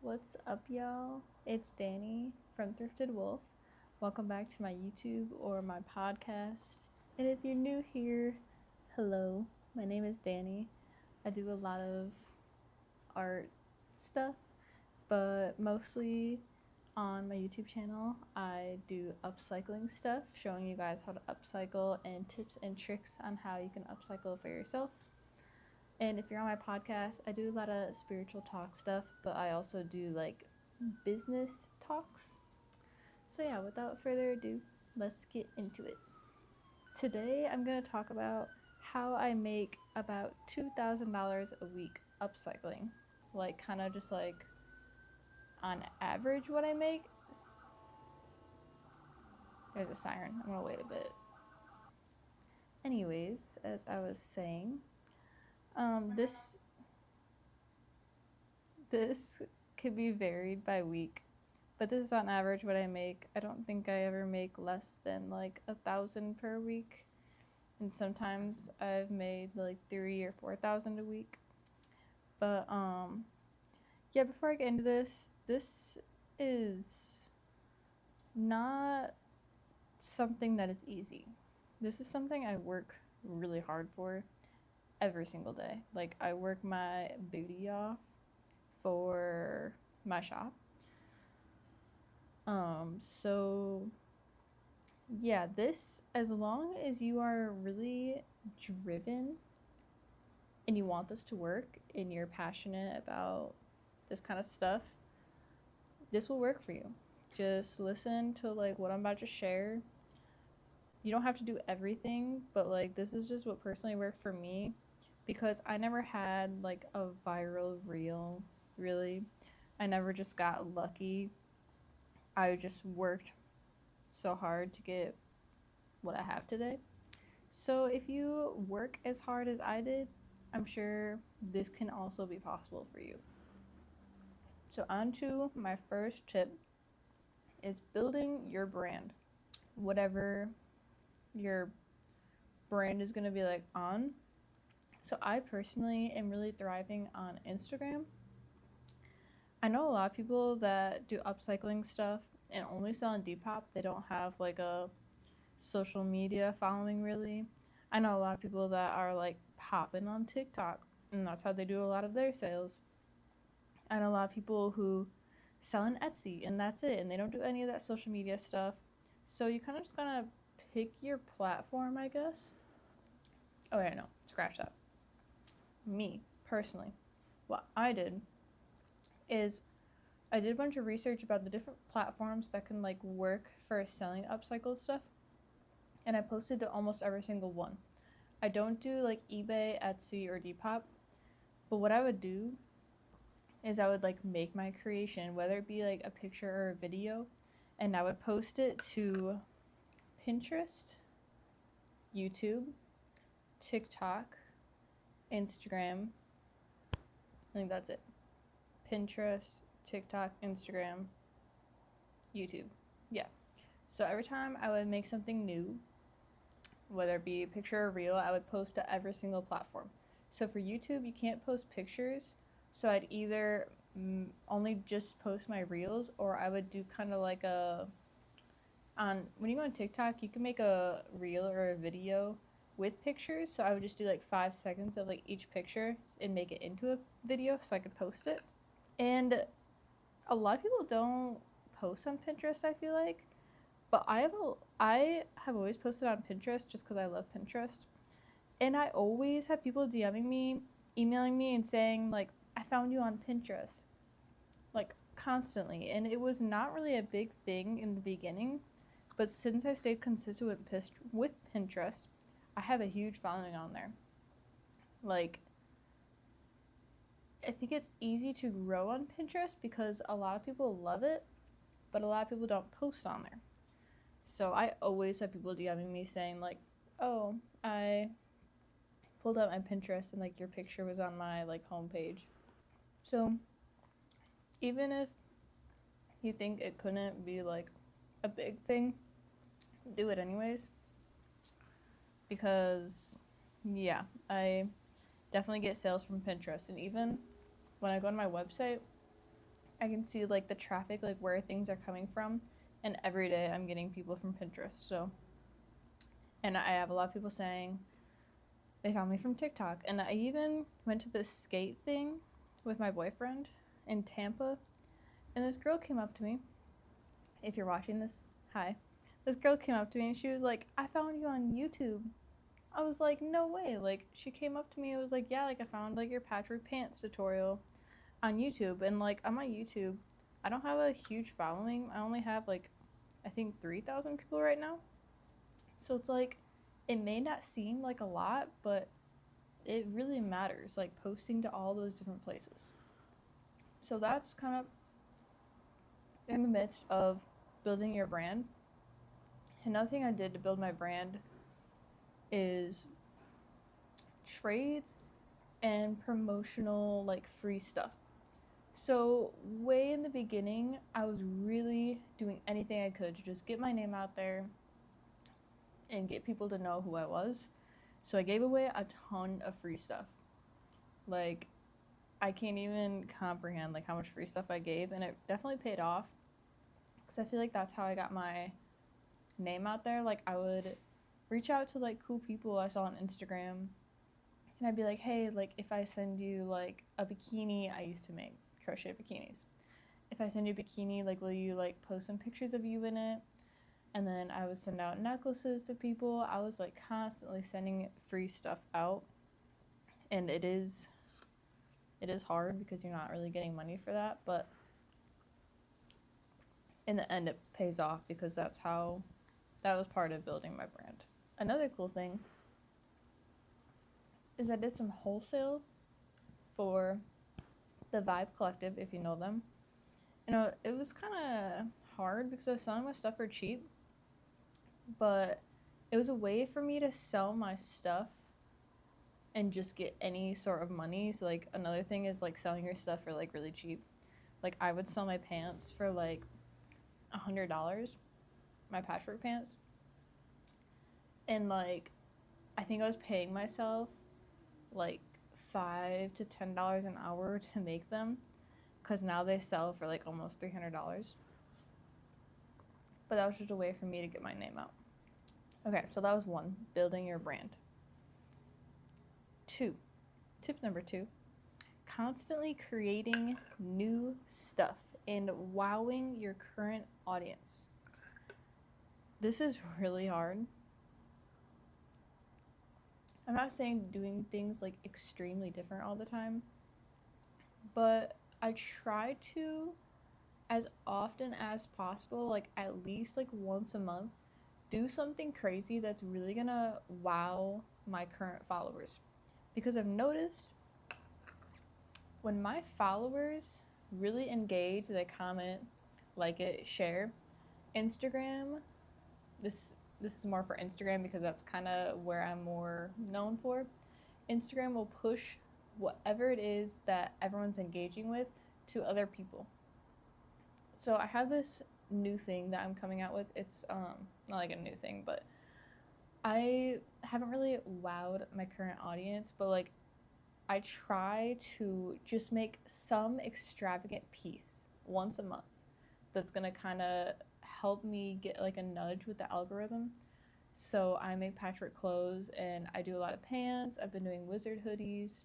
What's up, y'all? It's Danny from Thrifted Wolf. Welcome back to my YouTube or my podcast. And if you're new here, hello. My name is Danny. I do a lot of art stuff, but mostly on my YouTube channel, I do upcycling stuff, showing you guys how to upcycle and tips and tricks on how you can upcycle for yourself. And if you're on my podcast, I do a lot of spiritual talk stuff, but I also do like business talks. So, yeah, without further ado, let's get into it. Today, I'm going to talk about how I make about $2,000 a week upcycling. Like, kind of just like on average, what I make. There's a siren. I'm going to wait a bit. Anyways, as I was saying, this could be varied by week, but this is on average what I make. I don't think I ever make less than like 1,000 per week, and sometimes I've made like 3 or 4,000 a week. But yeah. Before I get into this is not something that is easy. This is something I work really hard for every single day. Like, I work my booty off for my shop. So yeah, this, as long as you are really driven and you want this to work and you're passionate about this kind of stuff, this will work for you. Just listen to like what I'm about to share. You don't have to do everything, but like this is just what personally worked for me, because I never had like a viral reel, really. I never just got lucky. I just worked so hard to get what I have today. So if you work as hard as I did, I'm sure this can also be possible for you. So on to my first tip is building your brand. Whatever your brand is going to be like on. So I personally am really thriving on Instagram. I know a lot of people that do upcycling stuff and only sell on Depop. They don't have like a social media following, really. I know a lot of people that are like popping on TikTok, and that's how they do a lot of their sales. I know a lot of people who sell on Etsy, and that's it, and they don't do any of that social media stuff. So you kind of just gotta pick your platform, I guess. Oh yeah, no, scratch that. Me personally, what I did is I did a bunch of research about the different platforms that can like work for selling upcycled stuff, and I posted to almost every single one. I don't do like eBay, Etsy, or Depop, but what I would do is I would like make my creation, whether it be like a picture or a video, and I would post it to Pinterest, YouTube, TikTok, Instagram. I think that's it. Pinterest, TikTok, Instagram, YouTube. Yeah. So every time I would make something new, whether it be a picture or reel, I would post to every single platform. So for YouTube, you can't post pictures. So I'd either only just post my reels, or I would do kind of like when you go on TikTok, you can make a reel or a video with pictures. So I would just do like 5 seconds of like each picture and make it into a video so I could post it. And a lot of people don't post on Pinterest, I feel like. But I have always posted on Pinterest just because I love Pinterest. And I always have people DMing me, emailing me, and saying, like, I found you on Pinterest. Like, constantly. And it was not really a big thing in the beginning. But since I stayed consistent with Pinterest, I have a huge following on there. Like, I think it's easy to grow on Pinterest because a lot of people love it, but a lot of people don't post on there. So I always have people DMing me saying like, oh, I pulled up my Pinterest and like your picture was on my like homepage. So even if you think it couldn't be like a big thing, do it anyways. Because yeah, I definitely get sales from Pinterest. And even when I go on my website, I can see like the traffic, like where things are coming from, and every day I'm getting people from Pinterest. So, and I have a lot of people saying they found me from TikTok, and I even went to this skate thing with my boyfriend in Tampa, and this girl came up to me. If you're watching this, hi. This girl came up to me and she was like, "I found you on YouTube." I was like, "No way." Like, she came up to me and was like, "Yeah, like I found like your patchwork pants tutorial on YouTube." And like on my YouTube, I don't have a huge following. I only have like I think 3,000 people right now. So it's like it may not seem like a lot, but it really matters, like posting to all those different places. So that's kind of in the midst of building your brand. Another thing I did to build my brand is trades and promotional like free stuff. So way in the beginning, I was really doing anything I could to just get my name out there and get people to know who I was. So I gave away a ton of free stuff. Like I can't even comprehend like how much free stuff I gave, and it definitely paid off because I feel like that's how I got my name out there. Like I would reach out to like cool people I saw on Instagram, and I'd be like, "Hey, like if I send you like a bikini, I used to make crochet bikinis. If I send you a bikini, like will you like post some pictures of you in it?" And then I would send out necklaces to people. I was like constantly sending free stuff out, and it is hard because you're not really getting money for that, but in the end it pays off because that was part of building my brand. Another cool thing is I did some wholesale for the Vibe Collective, if you know them. It was kind of hard because I was selling my stuff for cheap, but it was a way for me to sell my stuff and just get any sort of money. So like another thing is like selling your stuff for like really cheap. Like I would sell my pants for like $100, my patchwork pants, and like I think I was paying myself like $5 to $10 an hour to make them, because now they sell for like almost $300. But that was just a way for me to get my name out. Okay, so that was one, building your brand. Tip number two, constantly creating new stuff and wowing your current audience. This is really hard. I'm not saying doing things like extremely different all the time, but I try to, as often as possible, like at least like once a month, do something crazy that's really gonna wow my current followers. Because I've noticed when my followers really engage, they comment, like it, share, Instagram, this is more for Instagram because that's kind of where I'm more known for. Instagram will push whatever it is that everyone's engaging with to other people. So I have this new thing that I'm coming out with. It's not like a new thing, but I haven't really wowed my current audience, but like I try to just make some extravagant piece once a month that's gonna kind of help me get like a nudge with the algorithm. So I make patchwork clothes and I do a lot of pants. I've been doing wizard hoodies,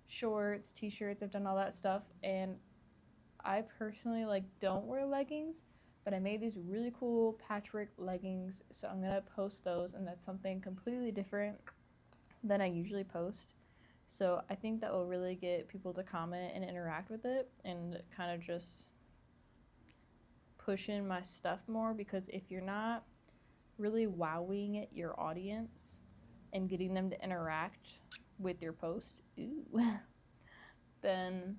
shorts, t-shirts. I've done all that stuff, and I personally like don't wear leggings, but I made these really cool patchwork leggings, so I'm gonna post those, and that's something completely different than I usually post. So I think that will really get people to comment and interact with it and kind of just push in my stuff more, because if you're not really wowing your audience and getting them to interact with your post, then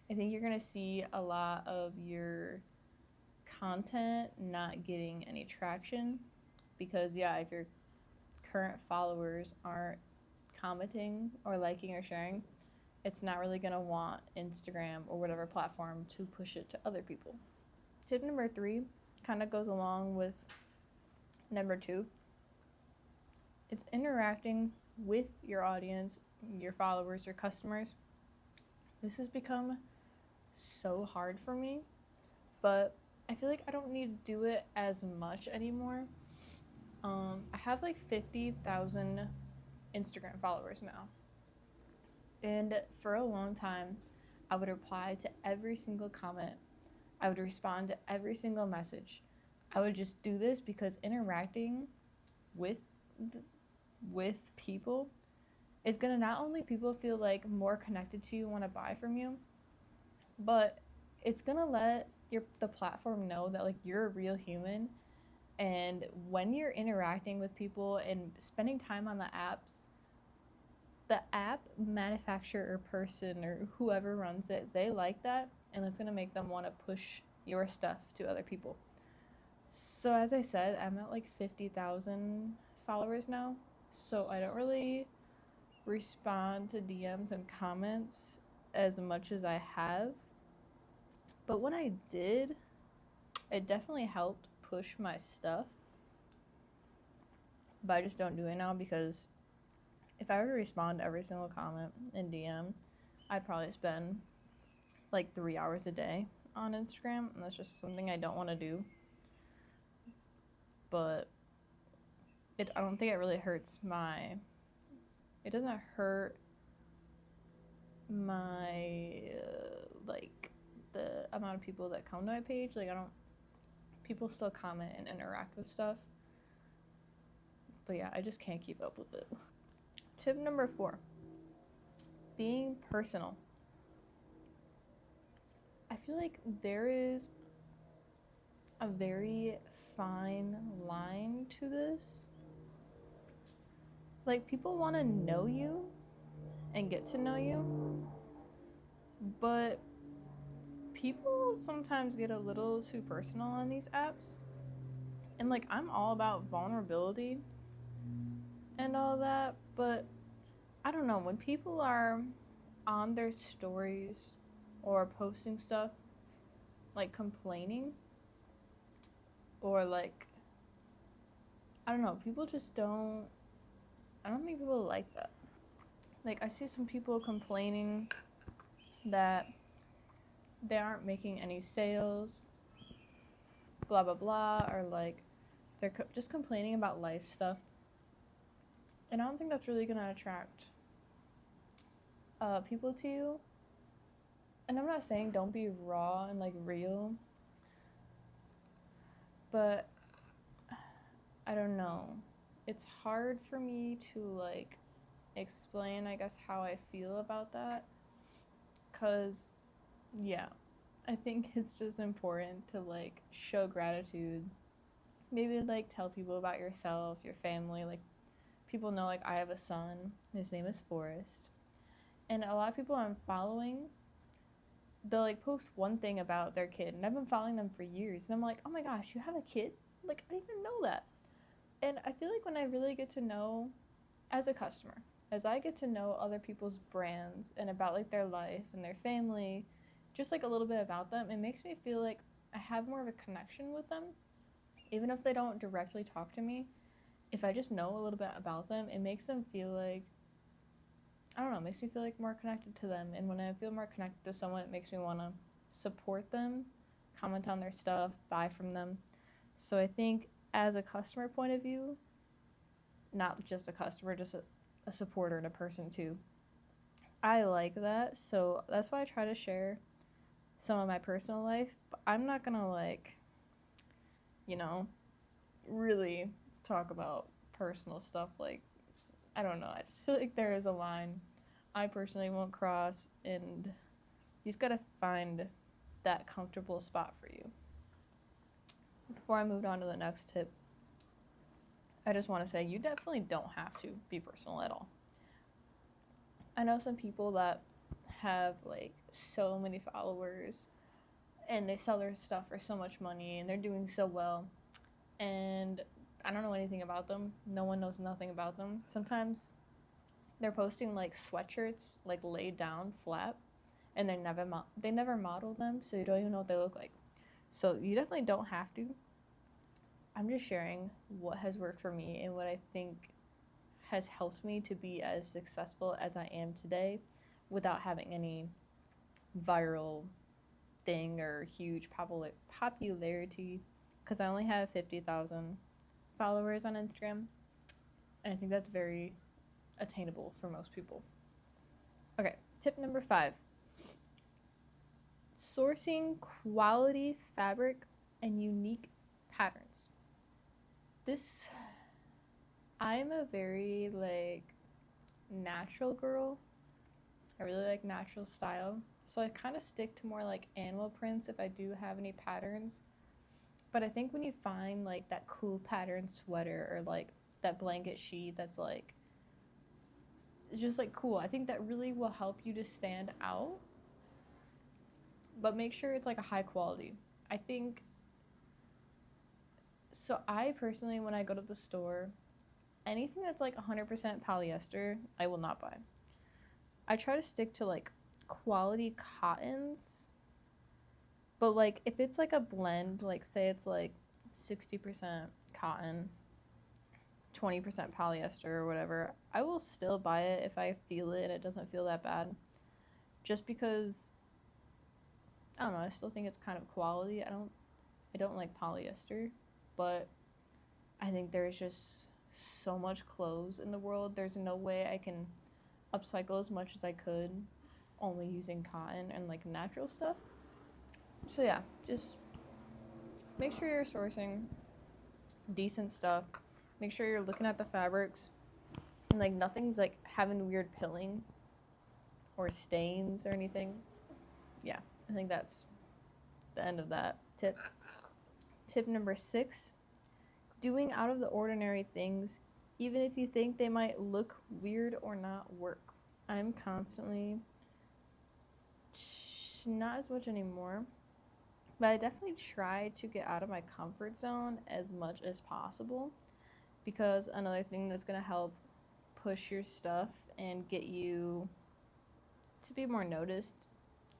I think you're going to see a lot of your content not getting any traction. Because, yeah, if your current followers aren't commenting or liking or sharing, it's not really going to want Instagram or whatever platform to push it to other people. Tip number 3 kind of goes along with number 2. It's interacting with your audience, your followers, your customers. This has become so hard for me, but I feel like I don't need to do it as much anymore. I have like 50,000 Instagram followers now. And for a long time, I would reply to every single comment. I would respond to every single message. I would just do this because interacting with with people is going to not only people feel like more connected to you, want to buy from you, but it's going to let the platform know that like you're a real human. And when you're interacting with people and spending time on the apps, the app manufacturer or person or whoever runs it, they like that, and it's going to make them want to push your stuff to other people. So as I said, I'm at like 50,000 followers now, so I don't really respond to DMs and comments as much as I have. But when I did, it definitely helped push my stuff. But I just don't do it now because if I were to respond to every single comment in DM, I'd probably spend like 3 hours a day on Instagram, and that's just something I don't want to do. But I don't think it really hurts my. It doesn't hurt my like the amount of people that come to my page. Like I don't. People still comment and interact with stuff. But yeah, I just can't keep up with it. Tip number 4: being personal. I feel like there is a very fine line to this. Like, people want to know you and get to know you, but people sometimes get a little too personal on these apps. And, like, I'm all about vulnerability and all that, but I don't know. When people are on their stories or posting stuff, like complaining, or like, I don't know, people just don't. I don't think people like that. Like, I see some people complaining that they aren't making any sales, blah, blah, blah, or like they're just complaining about life stuff. And I don't think that's really going to attract people to you. And I'm not saying don't be raw and like real, but I don't know. It's hard for me to like explain, I guess, how I feel about that. Because, yeah, I think it's just important to like show gratitude. Maybe like tell people about yourself, your family. Like, people know like I have a son. His name is Forrest. And a lot of people I'm following, they'll like post one thing about their kid. And I've been following them for years. And I'm like, oh my gosh, you have a kid? Like, I didn't even know that. And I feel like when I really get to know, as a customer, as I get to know other people's brands and about like their life and their family, just like a little bit about them, it makes me feel like I have more of a connection with them. Even if they don't directly talk to me, if I just know a little bit about them, it makes them feel like, I don't know, it makes me feel like more connected to them. And when I feel more connected to someone, it makes me want to support them, comment on their stuff, buy from them. So I think as a customer point of view, not just a customer, just a supporter and a person too, I like that. So that's why I try to share some of my personal life. But I'm not gonna like, you know, really talk about personal stuff. Like, I don't know. I just feel like there is a line I personally won't cross, and you just gotta find that comfortable spot for you. Before I move on to the next tip, I just want to say you definitely don't have to be personal at all. I know some people that have like so many followers and they sell their stuff for so much money and they're doing so well, and I don't know anything about them. No one knows nothing about them. Sometimes they're posting like sweatshirts like laid down flat, and they never model them, so you don't even know what they look like. So you definitely don't have to. I'm just sharing what has worked for me and what I think has helped me to be as successful as I am today without having any viral thing or huge popularity because I only have 50,000 followers on Instagram. And I think that's very attainable for most people. Okay, tip number 5, sourcing quality fabric and unique patterns. This, I'm a very like natural girl. I really like natural style. So I kind of stick to more like animal prints if I do have any patterns. But I think when you find like that cool pattern sweater or like that blanket sheet that's like just like cool, I think that really will help you to stand out. But make sure it's like a high quality. I think so. I personally, when I go to the store, anything that's like 100% polyester, I will not buy. I try to stick to like quality cottons, but like if it's like a blend, like say it's like 60% cotton, 20% polyester or whatever, I will still buy it if I feel it and it doesn't feel that bad. Just because I don't know, I still think it's kind of quality. I don't like polyester, but I think there's just so much clothes in the world. There's no way I can upcycle as much as I could only using cotton and like natural stuff. So yeah, just make sure you're sourcing decent stuff. Make sure you're looking at the fabrics and like nothing's like having weird pilling or stains or anything. Yeah, I think that's the end of that tip. Tip number 6, doing out of the ordinary things even if you think they might look weird or not work. I'm constantly, not as much anymore, but I definitely try to get out of my comfort zone as much as possible, because another thing that's going to help push your stuff and get you to be more noticed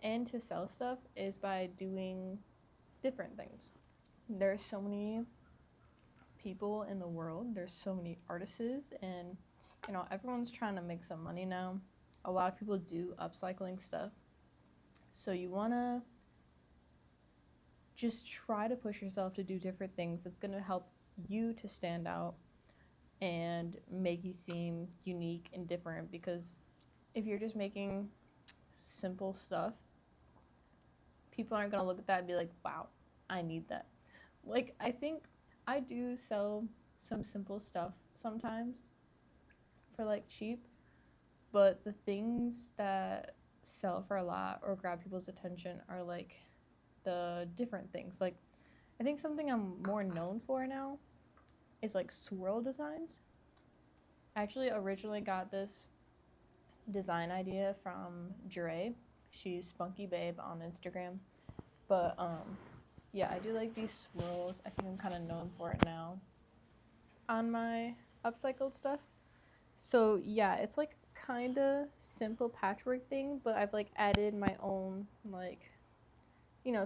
and to sell stuff is by doing different things. There's so many people in the world, there's so many artists, and everyone's trying to make some money now. A lot of people do upcycling stuff, so you want to just try to push yourself to do different things that's going to help you to stand out and make you seem unique and different, because if you're just making simple stuff, people aren't going to look at that and be like, wow, I need that. Like, I think I do sell some simple stuff sometimes for like cheap, but the things that sell for a lot or grab people's attention are like the different things. Like, I think something I'm more known for now is like swirl designs. I actually originally got this design idea from Dre. She's Spunky Babe on Instagram. But yeah, I do like these swirls. I think I'm kind of known for it now on my upcycled stuff. So yeah, it's like kind of simple patchwork thing, but I've like added my own like,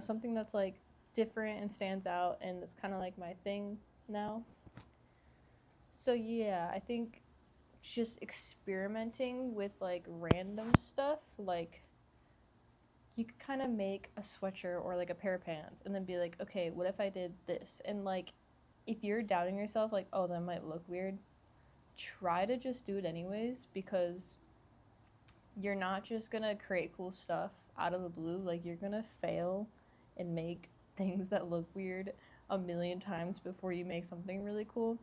something that's like different and stands out, and it's kind of like my thing now. So yeah, I think just experimenting with like random stuff, like you could kind of make a sweatshirt or like a pair of pants and then be like, okay, what if I did this? And like, if you're doubting yourself, like, oh, that might look weird, try to just do it anyways, because you're not just gonna create cool stuff out of the blue. Like, you're gonna fail and make things that look weird a million times before you make something really cool.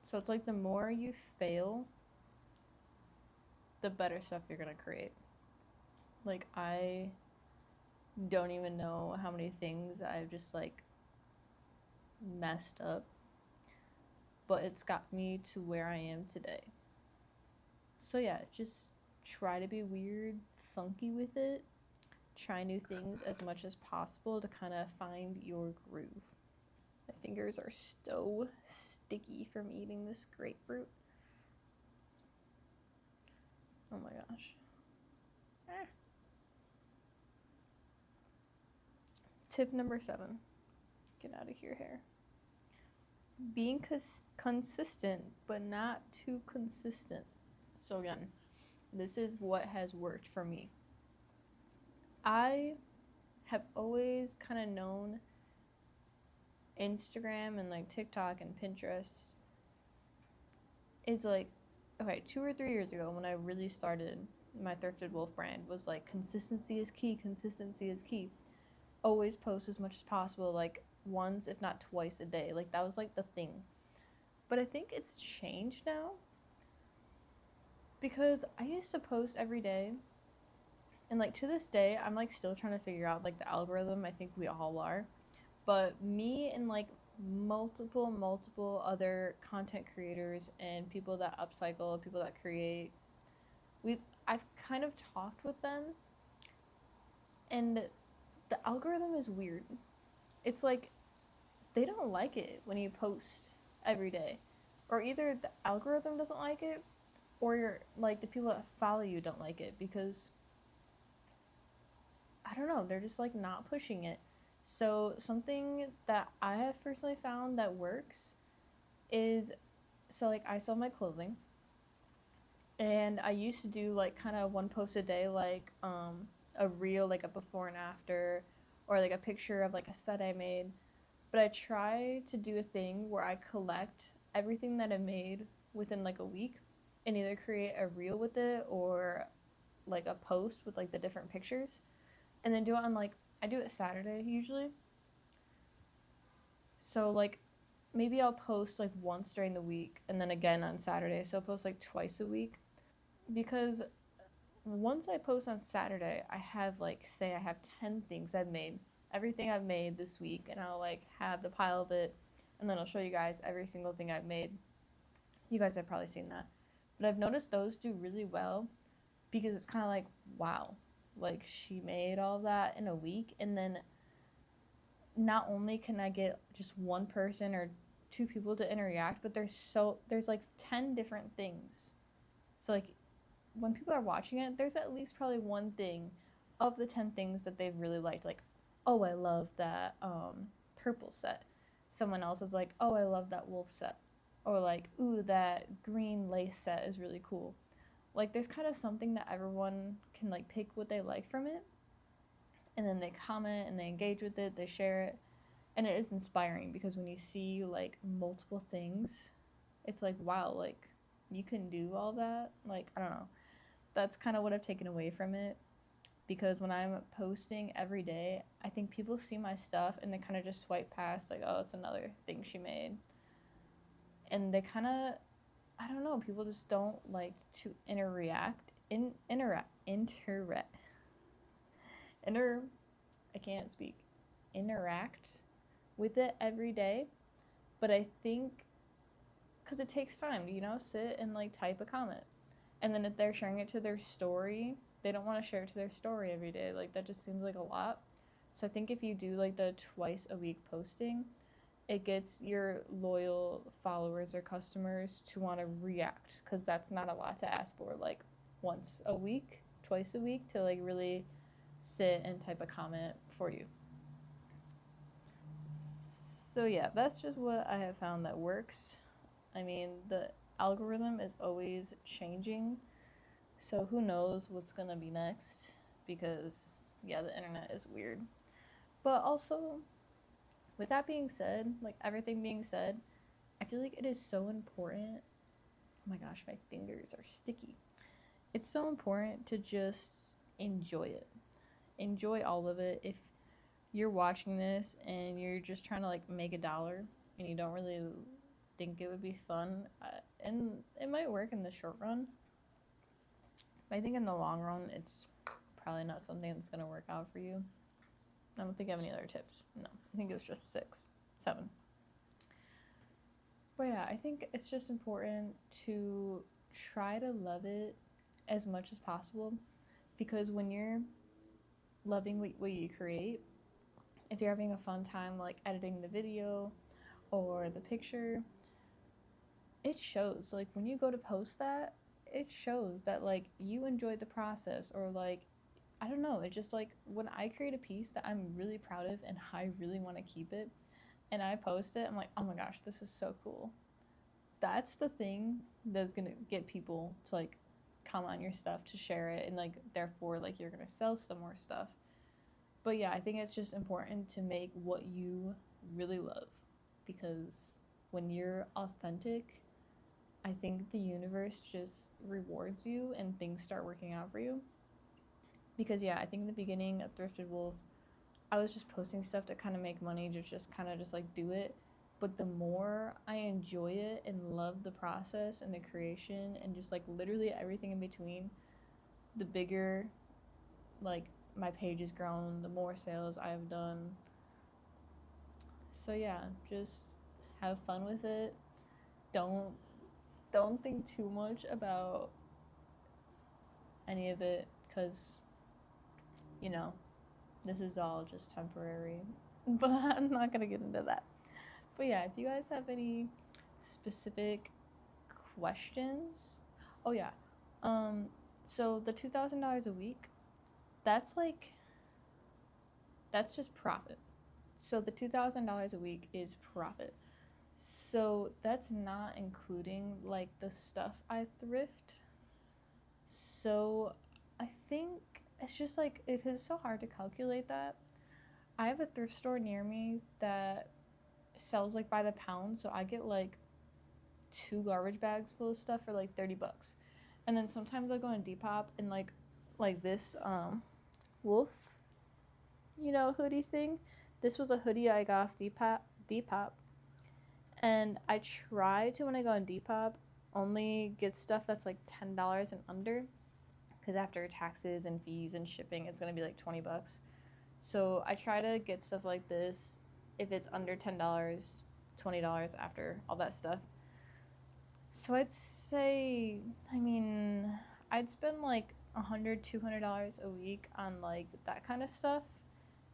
So it's like the more you fail, the better stuff you're gonna create. Like, I don't even know how many things I've just like messed up, but it's got me to where I am today. So yeah, just try to be weird, funky with it. Try new things as much as possible to kind of find your groove. My fingers are so sticky from eating this grapefruit. Oh my gosh. Tip number 7. Get out of here, hair. Being consistent, but not too consistent. So again, this is what has worked for me. I have always kind of known Instagram and like TikTok and Pinterest is like, okay, 2 or 3 years ago when I really started my Thrifted Wolf brand was like consistency is key, consistency is key. Always post as much as possible, like once, if not twice a day. Like that was like the thing. But I think it's changed now because I used to post every day. And like to this day, I'm like still trying to figure out like the algorithm. I think we all are. But me and like multiple other content creators and people that upcycle, people that create, I've kind of talked with them, and the algorithm is weird. It's like they don't like it when you post every day. Or either the algorithm doesn't like it, or you're like the people that follow you don't like it because I don't know, they're just like not pushing it. So something that I have personally found that works is, so like I sell my clothing, and I used to do like kind of one post a day, like a reel, like a before and after, or like a picture of like a set I made. But I try to do a thing where I collect everything that I made within like a week and either create a reel with it or like a post with like the different pictures, and then do it on like, I do it Saturday usually. So like maybe I'll post like once during the week and then again on Saturday. So I'll post like twice a week because once I post on Saturday, I have like, say I have 10 things I've made, everything I've made this week, and I'll like have the pile of it, and then I'll show you guys every single thing I've made. You guys have probably seen that. But I've noticed those do really well because it's kind of like, wow, like she made all that in a week, and then not only can I get just one person or two people to interact, but there's like 10 different things. So like when people are watching it, there's at least probably one thing of the 10 things that they've really liked. Like, oh, I love that purple set. Someone else is like, oh, I love that wolf set. Or like, ooh, that green lace set is really cool. Like, there's kind of something that everyone can like pick what they like from it. And then they comment and they engage with it, they share it. And it is inspiring because when you see like multiple things, it's like, wow, like you can do all that. Like, I don't know, that's kind of what I've taken away from it because when I'm posting every day, I think people see my stuff and they kind of just swipe past, like, oh, it's another thing she made. And they kind of, I don't know, people just don't like to inter, I can't speak, interact with it every day. But I think because it takes time to, sit and like type a comment. And then if they're sharing it to their story, they don't want to share it to their story every day. Like that just seems like a lot. So I think if you do like the twice a week posting, it gets your loyal followers or customers to want to react because that's not a lot to ask for. Like once a week, twice a week to like really sit and type a comment for you. So yeah, that's just what I have found that works. I mean, the algorithm is always changing, so who knows what's gonna be next because yeah, the internet is weird. But also, with that being said, like everything being said, I feel like it is so important. Oh my gosh, my fingers are sticky. It's so important to just enjoy it. Enjoy all of it. If you're watching this and you're just trying to like make $1 and you don't really think it would be fun, and it might work in the short run, but I think in the long run, it's probably not something that's going to work out for you. I don't think I have any other tips. No, I think it was just 6, 7. But yeah, I think it's just important to try to love it as much as possible because when you're loving what you create, if you're having a fun time like editing the video or the picture, it shows. Like when you go to post that, it shows that like you enjoyed the process, or like I don't know, it just like when I create a piece that I'm really proud of and I really want to keep it and I post it, I'm like, oh my gosh, this is so cool. That's the thing that's gonna get people to like comment on your stuff, to share it, and like therefore like you're gonna sell some more stuff. But yeah, I think it's just important to make what you really love, because when you're authentic, I think the universe just rewards you and things start working out for you. Because yeah, I think in the beginning of Thrifted Wolf, I was just posting stuff to kind of make money, to just kind of just like do it. But the more I enjoy it and love the process and the creation and just like literally everything in between, the bigger like my page has grown, the more sales I've done. So yeah, just have fun with it. Don't don't think too much about any of it, cuz you know, this is all just temporary. But I'm not going to get into that. But yeah, if you guys have any specific questions. Oh yeah. Um so the $2,000 a week, that's like that's just profit. So the $2,000 a week is profit. So that's not including like the stuff I thrift. So I think it's just like it is so hard to calculate that. I have a thrift store near me that sells like by the pound, so I get like two garbage bags full of stuff for like $30. And then sometimes I'll go on Depop and like this wolf, hoodie thing. This was a hoodie I got off Depop. And I try to, when I go on Depop, only get stuff that's like $10 and under, because after taxes and fees and shipping, it's gonna be like $20. So I try to get stuff like this if it's under $10, $20 after all that stuff. So I'd say, I mean, I'd spend like $100, $200 a week on like that kind of stuff.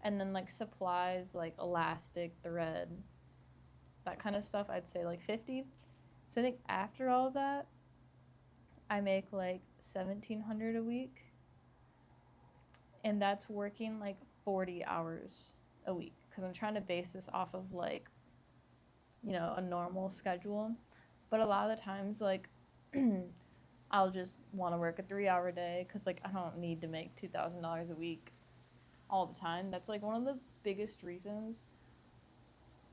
And then like supplies like elastic, thread, that kind of stuff, I'd say like 50. So I think after all that, I make like 1,700 a week. And that's working like 40 hours a week, because I'm trying to base this off of like, a normal schedule. But a lot of the times, like, I'll just want to work a 3 hour day, because like I don't need to make $2,000 a week all the time. That's like one of the biggest reasons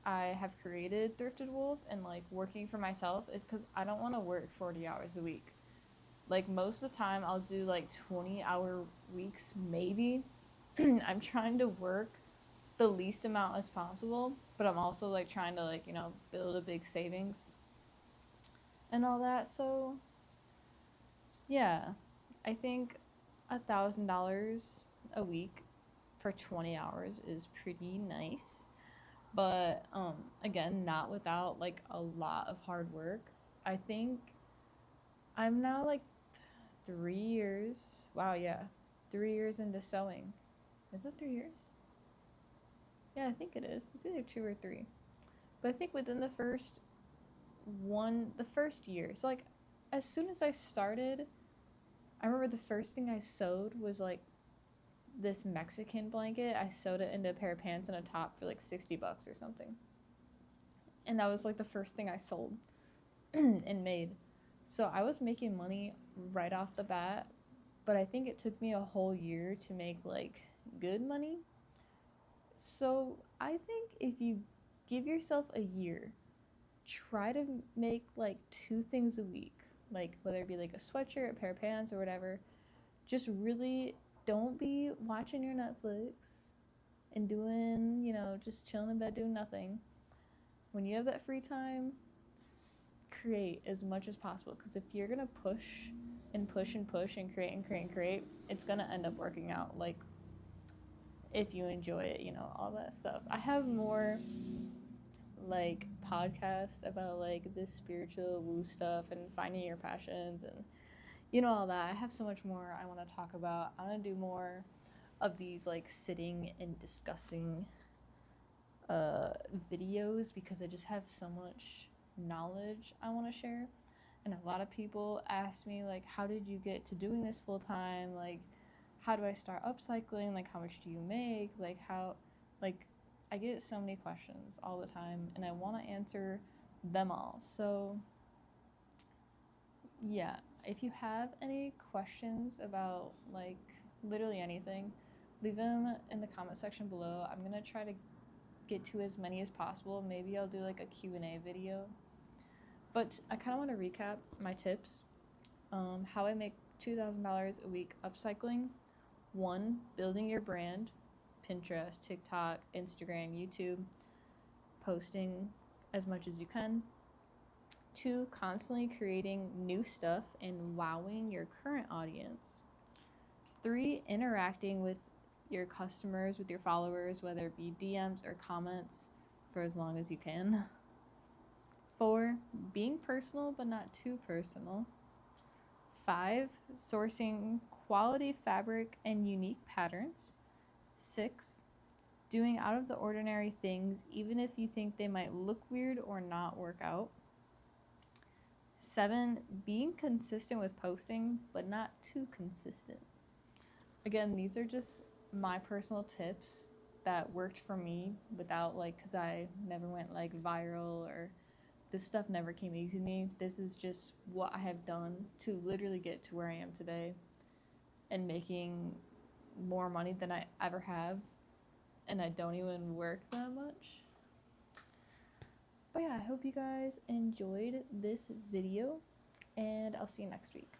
I have created Thrifted Wolf and like working for myself, is because I don't want to work 40 hours a week. Like most of the time, I'll do like 20-hour weeks, maybe. I'm trying to work the least amount as possible, but I'm also like trying to like, build a big savings and all that. So yeah, I think $1,000 a week for 20 hours is pretty nice. But again, not without like a lot of hard work. I think I'm now like 3 years. Wow, yeah. 3 years into sewing. Is it 3 years? Yeah, I think it is. It's either 2 or 3. But I think within the first year. So like as soon as I started, I remember the first thing I sewed was like this Mexican blanket. I sewed it into a pair of pants and a top for like $60 or something. And that was like the first thing I sold and made. So I was making money right off the bat, but I think it took me a whole year to make like good money. So I think if you give yourself a year, try to make like two things a week, like whether it be like a sweatshirt, a pair of pants, or whatever. Just really don't be watching your Netflix and doing, just chilling in bed doing nothing. When you have that free time, create as much as possible, because if you're gonna push and push and push and create and create and create, it's gonna end up working out. Like if you enjoy it, all that stuff. I have more like podcast about like this spiritual woo stuff and finding your passions and all that. I have so much more I want to talk about. I want to do more of these like sitting and discussing videos, because I just have so much knowledge I want to share. And a lot of people ask me like, how did you get to doing this full time? Like, how do I start upcycling? Like, how much do you make? Like, how, like, I get so many questions all the time, and I want to answer them all. So yeah, if you have any questions about like literally anything, leave them in the comment section below. I'm gonna try to get to as many as possible. Maybe I'll do like a Q&A video. But I kind of want to recap my tips. How I make $2,000 a week upcycling. 1, building your brand, Pinterest, TikTok, Instagram, YouTube, posting as much as you can. 2, constantly creating new stuff and wowing your current audience. 3, interacting with your customers, with your followers, whether it be DMs or comments, for as long as you can. 4, being personal but not too personal. 5, sourcing quality fabric and unique patterns. 6, doing out of the ordinary things even if you think they might look weird or not work out. 7, being consistent with posting but not too consistent. Again, these are just my personal tips that worked for me without because I never went viral, or this stuff never came easy to me. This is just what I have done to literally get to where I am today and making more money than I ever have, and I don't even work that much. But yeah, I hope you guys enjoyed this video, and I'll see you next week.